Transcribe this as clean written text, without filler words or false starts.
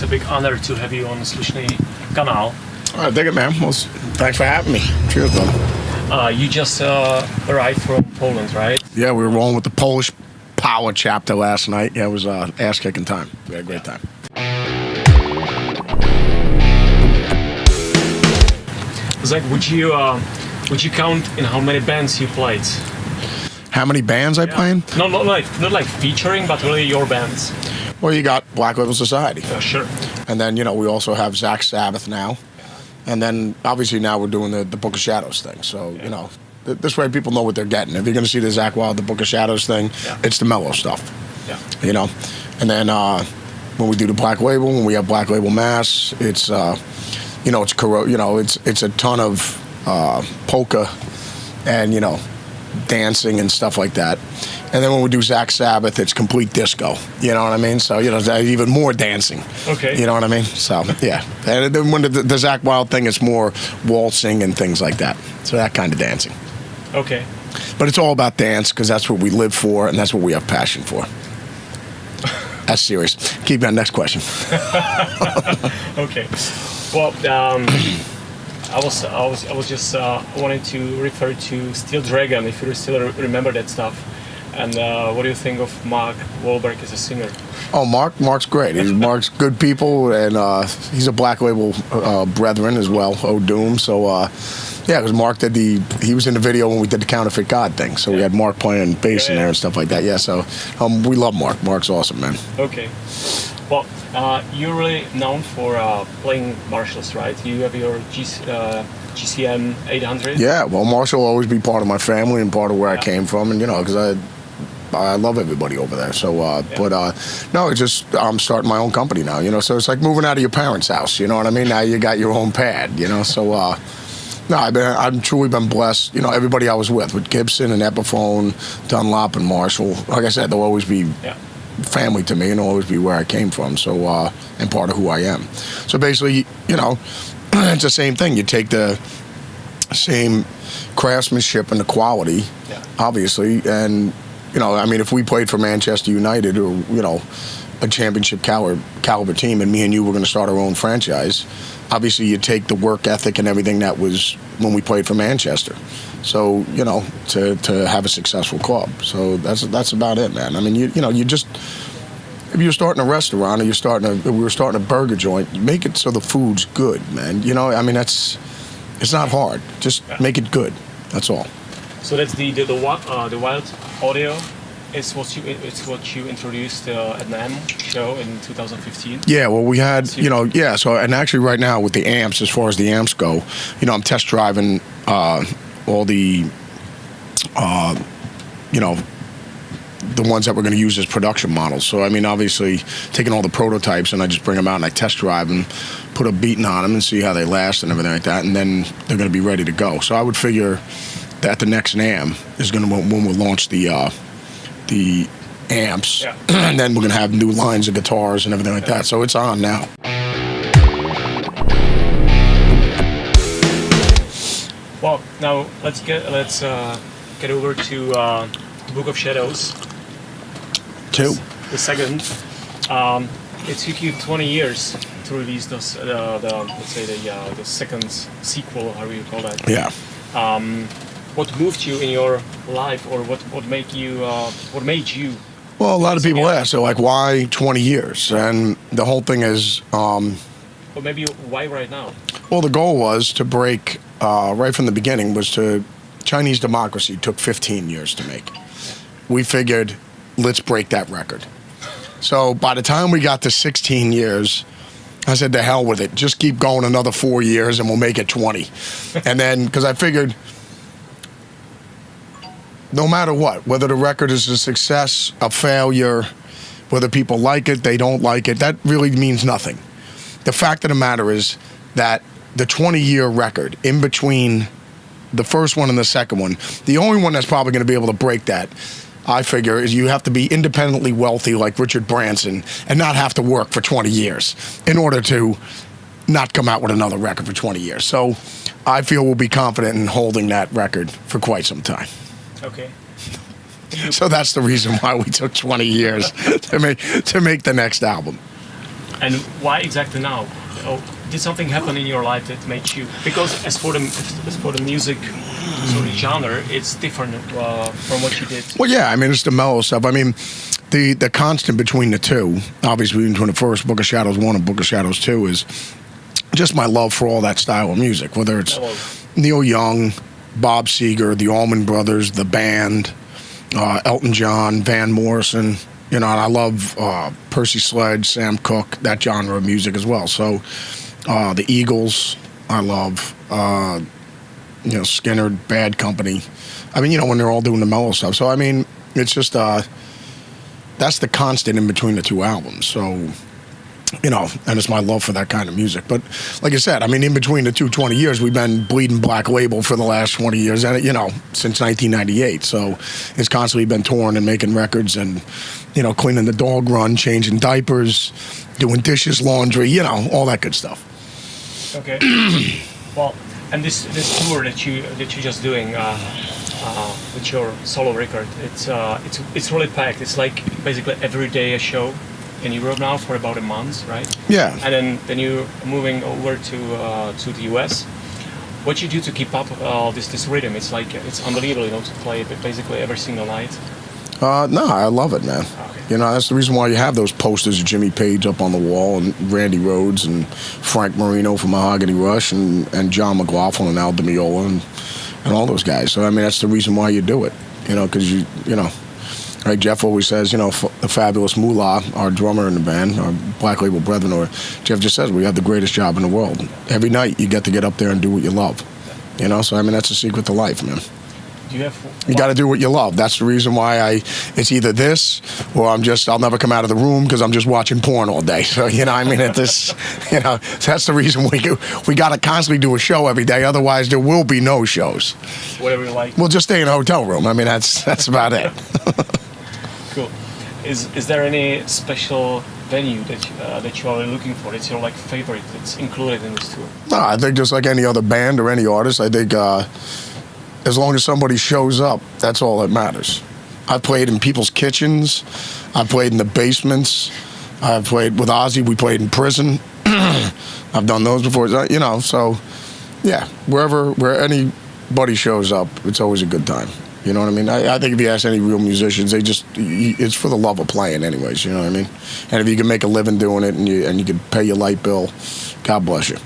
a big honor to have you on Slušný kanál. All right, dig it, man. Well, thanks for having me. Cheers, brother. You just arrived from Poland, right? Yeah, we were rolling with the Polish Power chapter last night. Yeah, it was ass-kicking time. We had a great time. Zakk, would you count in how many bands you played? How many bands I played? No, not like featuring, but really your bands. Well, you got Black Label Society. Sure. And then, we also have Zakk Sabbath now. And then, obviously, now we're doing the Book of Shadows thing. So, this way people know what they're getting. If you're going to see the Zakk Wylde, the Book of Shadows thing, it's the mellow stuff. Yeah. And then when we do the Black Label, when we have Black Label Mass, it's, it's a ton of polka and, dancing and stuff like that. And then when we do Zakk Sabbath, it's complete disco. You know what I mean? So, even more dancing. Okay. You know what I mean? So, yeah. And then when the Zakk Wylde thing, it's more waltzing and things like that. So that kind of dancing. Okay. But it's all about dance because that's what we live for and that's what we have passion for. That's serious. Keep going. Next question. Okay. Well, I was just wanting to refer to Steel Dragon, if you still remember that stuff. And what do you think of Mark Wahlberg as a singer? Oh, Mark's great. Mark's good people, and he's a Black Label brethren as well, Doom. So, because Mark he was in the video when we did the Counterfeit God thing. So we had Mark playing bass in there and stuff like that. Yeah, so we love Mark. Mark's awesome, man. Okay. Well, you're really known for playing Marshalls, right? You have your GCM 800. Yeah, well, Marshall will always be part of my family and part of where I came from, and because I love everybody over there. So, no, it's just I'm starting my own company now. So it's like moving out of your parents' house. You know what I mean? Now you got your own pad. So. No, I've truly been blessed. Everybody I was with Gibson and Epiphone, Dunlop and Marshall. Like I said, they'll always be family to me and they'll always be where I came from. So, and part of who I am. So basically, it's the same thing. You take the same craftsmanship and the quality, obviously, and if we played for Manchester United or a championship caliber team, and me and you were going to start our own franchise, obviously you take the work ethic and everything that was when we played for Manchester. So to have a successful club. So that's about it, man. I mean, you just if you're starting a restaurant or we were starting a burger joint, you make it so the food's good, man. I mean it's not hard. Just make it good. That's all. So that's the Wylde audio. It's what you introduced at NAMM show in 2015. Yeah, well, we had So and actually, right now with the amps, as far as the amps go, I'm test driving all the the ones that we're going to use as production models. So I mean, obviously, taking all the prototypes and I just bring them out and I test drive them, put a beating on them, and see how they last and everything like that, and then they're going to be ready to go. So I would figure that the next NAMM is going to when we launch the amps, and then we're going to have new lines of guitars and everything like that. So it's on now. Well, now let's get over to Book of Shadows. The second. It took you 20 years to release the second sequel, how do you call that? Yeah. What moved you in your life, or what made you? Well, a lot of people ask, so like, why 20 years? And the whole thing is, well, maybe why right now? Well, the goal was to break right from the beginning. Chinese democracy took 15 years to make. We figured, let's break that record. So by the time we got to 16 years, I said, to hell with it. Just keep going another 4 years, and we'll make it 20. And then, because I figured, no matter what, whether the record is a success, a failure, whether people like it, they don't like it, that really means nothing. The fact of the matter is that the 20-year record, in between the first one and the second one, the only one that's probably going to be able to break that, I figure, is you have to be independently wealthy like Richard Branson and not have to work for 20 years in order to not come out with another record for 20 years. So I feel we'll be confident in holding that record for quite some time. Okay. So that's the reason why we took 20 years to make the next album. And why exactly now? Oh, did something happen in your life that made you? Because as for the music sort of genre, it's different from what you did. Well, yeah, I mean, it's the mellow stuff. I mean, the constant between the two, obviously between the first Book of Shadows 1 and Book of Shadows 2, is just my love for all that style of music, whether it's Neil Young, Bob Seger, the Allman Brothers, the band, Elton John, Van Morrison, you know, and I love Percy Sledge, Sam Cooke, that genre of music as well. So the Eagles, I love, you know, Skinner, Bad Company. I mean, you know, when they're all doing the mellow stuff. So, I mean, it's just, that's the constant in between the two albums. So, you know, and it's my love for that kind of music. But like I said, I mean, in between the 20 years, we've been bleeding Black Label for the last 20 years, and, you know, since 1998. So it's constantly been touring and making records and, you know, cleaning the dog run, changing diapers, doing dishes, laundry, you know, all that good stuff. Okay. Well, and this tour that you're just doing with your solo record, it's really packed. It's like basically every day a show in Europe now for about a month, right? Yeah. And then you're moving over to the US. What you do to keep up this rhythm? It's like it's unbelievable, you know, to play basically every single night. No, I love it, man. Okay. You know, that's the reason why you have those posters of Jimmy Page up on the wall, and Randy Rhoads and Frank Marino from Mahogany Rush, and John McLaughlin and Al Di Meola and all those guys. So I mean, that's the reason why you do it. You know, because you know. Right, Jeff always says, you know, the fabulous Moolah, our drummer in the band, our Black Label brethren, or Jeff just says, we have the greatest job in the world. Every night you get up there and do what you love. You know, so I mean, that's the secret to life, man. You got to do what you love. That's the reason why it's either this or I'll never come out of the room because I'm just watching porn all day. So, you know, I mean, you know, that's the reason we got to constantly do a show every day. Otherwise, there will be no shows. Whatever you like. We'll just stay in a hotel room. I mean, that's about it. Cool. Is there any special venue that you are looking for? It's your like favorite that's included in this tour? No, I think just like any other band or any artist, I think as long as somebody shows up, that's all that matters. I've played in people's kitchens. I've played in the basements. I've played with Ozzy. We played in prison. I've done those before. You know, so yeah, where anybody shows up, it's always a good time. You know what I mean? I think if you ask any real musicians, it's for the love of playing anyways, you know what I mean? And if you can make a living doing it and you can pay your light bill, God bless you.